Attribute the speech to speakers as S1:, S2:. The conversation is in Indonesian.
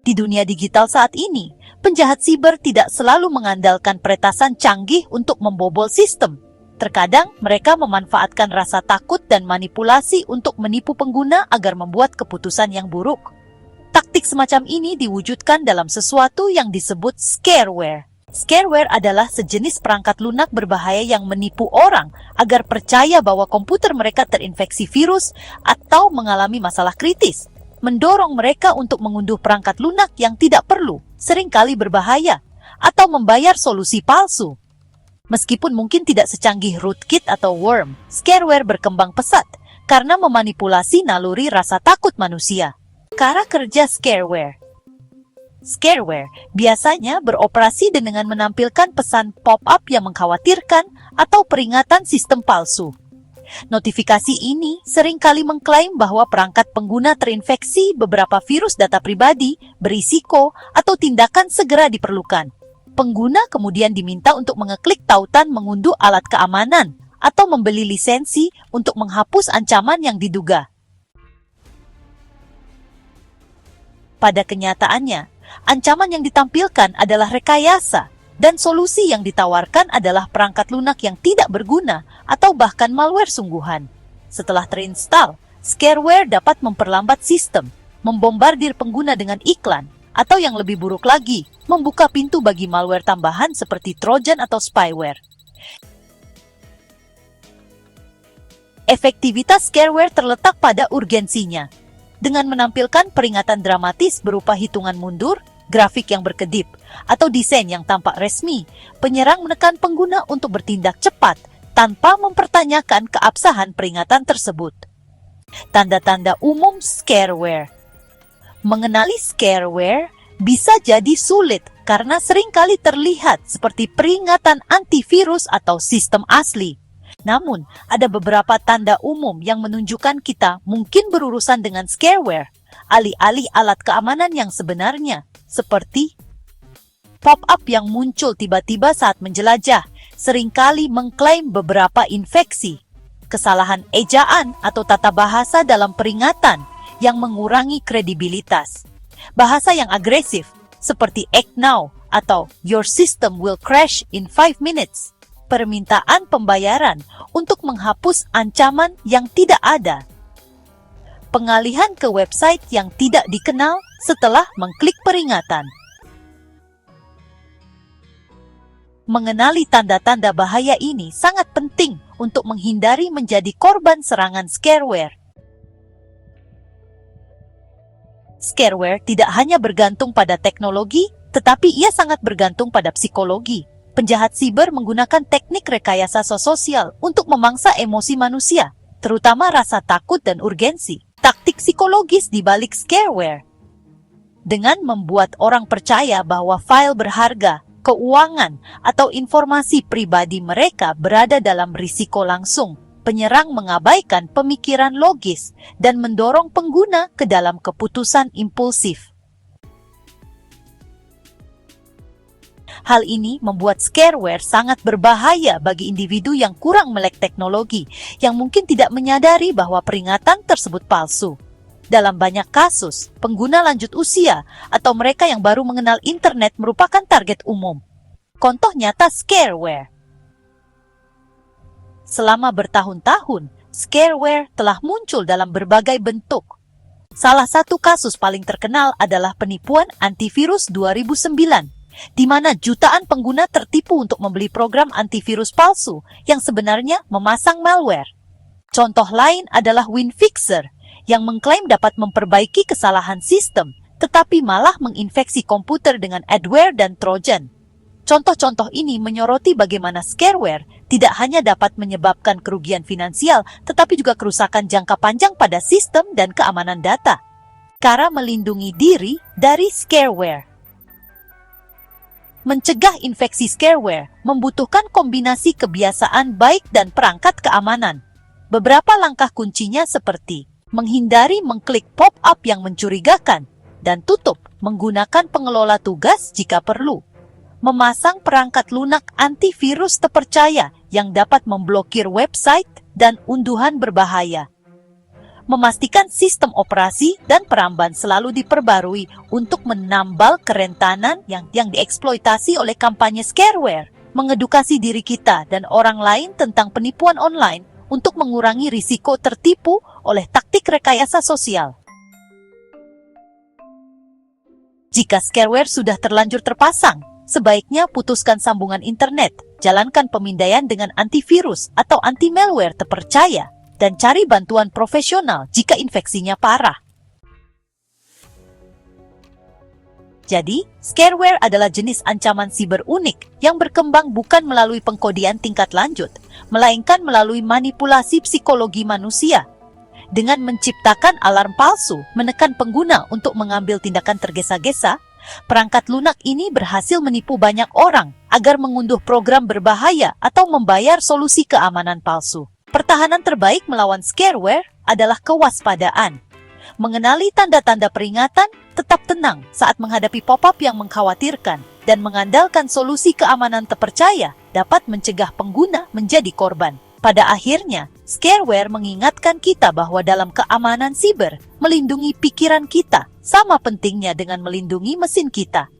S1: Di dunia digital saat ini, penjahat siber tidak selalu mengandalkan peretasan canggih untuk membobol sistem. Terkadang mereka memanfaatkan rasa takut dan manipulasi untuk menipu pengguna agar membuat keputusan yang buruk. Taktik semacam ini diwujudkan dalam sesuatu yang disebut scareware. Scareware adalah sejenis perangkat lunak berbahaya yang menipu orang agar percaya bahwa komputer mereka terinfeksi virus atau mengalami masalah kritis, mendorong mereka untuk mengunduh perangkat lunak yang tidak perlu, seringkali berbahaya, atau membayar solusi palsu. Meskipun mungkin tidak secanggih rootkit atau worm, scareware berkembang pesat karena memanipulasi naluri rasa takut manusia. Cara kerja scareware. Scareware biasanya beroperasi dengan menampilkan pesan pop-up yang mengkhawatirkan atau peringatan sistem palsu. Notifikasi ini seringkali mengklaim bahwa perangkat pengguna terinfeksi beberapa virus data pribadi, berisiko, atau tindakan segera diperlukan. Pengguna kemudian diminta untuk mengeklik tautan mengunduh alat keamanan atau membeli lisensi untuk menghapus ancaman yang diduga. Pada kenyataannya, ancaman yang ditampilkan adalah rekayasa, dan solusi yang ditawarkan adalah perangkat lunak yang tidak berguna atau bahkan malware sungguhan. Setelah terinstall, scareware dapat memperlambat sistem, membombardir pengguna dengan iklan, atau yang lebih buruk lagi, membuka pintu bagi malware tambahan seperti Trojan atau spyware. Efektivitas scareware terletak pada urgensinya. Dengan menampilkan peringatan dramatis berupa hitungan mundur, grafik yang berkedip, atau desain yang tampak resmi, penyerang menekan pengguna untuk bertindak cepat tanpa mempertanyakan keabsahan peringatan tersebut. Tanda-tanda umum scareware. Mengenali scareware bisa jadi sulit karena seringkali terlihat seperti peringatan antivirus atau sistem asli. Namun, ada beberapa tanda umum yang menunjukkan kita mungkin berurusan dengan scareware, alih-alih alat keamanan yang sebenarnya, seperti pop-up yang muncul tiba-tiba saat menjelajah, seringkali mengklaim beberapa infeksi, kesalahan ejaan atau tata bahasa dalam peringatan yang mengurangi kredibilitas, bahasa yang agresif, seperti act now atau your system will crash in 5 minutes, permintaan pembayaran untuk menghapus ancaman yang tidak ada, pengalihan ke website yang tidak dikenal setelah mengklik peringatan. Mengenali tanda-tanda bahaya ini sangat penting untuk menghindari menjadi korban serangan scareware. Scareware tidak hanya bergantung pada teknologi, tetapi ia sangat bergantung pada psikologi. Penjahat siber menggunakan teknik rekayasa sosial untuk memangsa emosi manusia, terutama rasa takut dan urgensi. Taktik psikologis di balik scareware. Dengan membuat orang percaya bahwa file berharga, keuangan, atau informasi pribadi mereka berada dalam risiko langsung, penyerang mengabaikan pemikiran logis dan mendorong pengguna ke dalam keputusan impulsif. Hal ini membuat scareware sangat berbahaya bagi individu yang kurang melek teknologi, yang mungkin tidak menyadari bahwa peringatan tersebut palsu. Dalam banyak kasus, pengguna lanjut usia atau mereka yang baru mengenal internet merupakan target umum. Contoh nyata scareware. Selama bertahun-tahun, scareware telah muncul dalam berbagai bentuk. Salah satu kasus paling terkenal adalah penipuan antivirus 2009. Di mana jutaan pengguna tertipu untuk membeli program antivirus palsu yang sebenarnya memasang malware. Contoh lain adalah WinFixer yang mengklaim dapat memperbaiki kesalahan sistem, tetapi malah menginfeksi komputer dengan adware dan trojan. Contoh-contoh ini menyoroti bagaimana scareware tidak hanya dapat menyebabkan kerugian finansial, tetapi juga kerusakan jangka panjang pada sistem dan keamanan data. Cara melindungi diri dari scareware. Mencegah infeksi scareware membutuhkan kombinasi kebiasaan baik dan perangkat keamanan. Beberapa langkah kuncinya seperti menghindari mengklik pop-up yang mencurigakan dan tutup menggunakan pengelola tugas jika perlu. Memasang perangkat lunak antivirus terpercaya yang dapat memblokir website dan unduhan berbahaya. memastikan sistem operasi dan peramban selalu diperbarui untuk menambal kerentanan yang dieksploitasi oleh kampanye scareware, mengedukasi diri kita dan orang lain tentang penipuan online untuk mengurangi risiko tertipu oleh taktik rekayasa sosial. Jika scareware sudah terlanjur terpasang, sebaiknya putuskan sambungan internet, jalankan pemindaian dengan antivirus atau anti-malware terpercaya, dan cari bantuan profesional jika infeksinya parah. Jadi, scareware adalah jenis ancaman siber unik yang berkembang bukan melalui pengkodian tingkat lanjut, melainkan melalui manipulasi psikologi manusia. Dengan menciptakan alarm palsu, menekan pengguna untuk mengambil tindakan tergesa-gesa, perangkat lunak ini berhasil menipu banyak orang agar mengunduh program berbahaya atau membayar solusi keamanan palsu. Pertahanan terbaik melawan scareware adalah kewaspadaan. Mengenali tanda-tanda peringatan, tetap tenang saat menghadapi pop-up yang mengkhawatirkan, dan mengandalkan solusi keamanan terpercaya dapat mencegah pengguna menjadi korban. Pada akhirnya, scareware mengingatkan kita bahwa dalam keamanan siber, melindungi pikiran kita sama pentingnya dengan melindungi mesin kita.